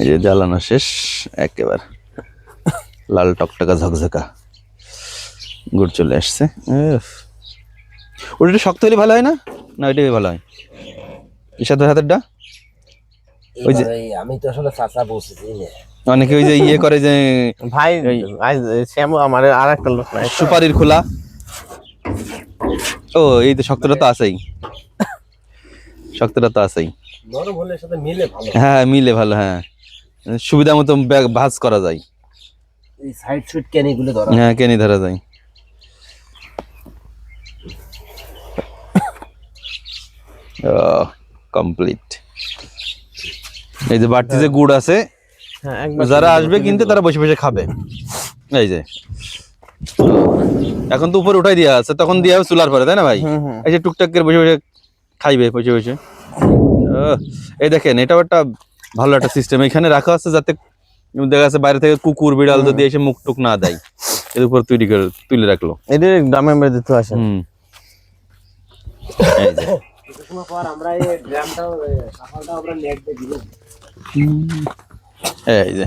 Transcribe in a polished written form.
এই যে জ্বালানো শেষ, একেবারে লাল টকটকা ঝকঝকা গুড় চলে আসছে। ওটা শক্ত হলে ভালো হয় না? না ওইটাই ভালো হয়? ইশাদের হাতেরটা ওই যে আমি তো আসলে চাচা বলছি অনেকে ওই যে ইয়ে করে যে ভাই শ্যামু আমার আর একটা লোক নাই সুপারির খোলা। ও এই তো শক্তটা তো আছেই, শক্তটা তো আছেই। নরম হলে সাথে মিলে ভালো। হ্যাঁ মিলে ভালো, হ্যাঁ সুবিধা মতো ভাঁজ করা যায়। এই সাইড সুইট ক্যানিগুলো ধরা, হ্যাঁ কেনি ধরা যায়। কমপ্লিট। এই যে বাড়তি যে গুড় আছে, যারা আসবে কিনতে তারা বসে বসে খাবে। এই যে এখন তো উপরে উঠাই দেওয়া আছে, তখন দেওয়া হবে চুলার পরে, তাই না ভাই? এই যে টুকটাক করে বসে বসে খাইবে বসে বসে। এই দেখেন এটাও একটা ভালো একটা সিস্টেম এখানে রাখা আছে, যাতে দেখা যাচ্ছে বাইরে থেকে কুকুর বিড়াল যদি এসে মুখ টুক না দেয়, এর উপর তৈরি করে তুলে রাখলো। এটা গ্রামে মেরে তো আসে। এই যে আমরা এই ড্রামটাও সকালটাও আমরা নেট দিয়ে দিলাম। এই যে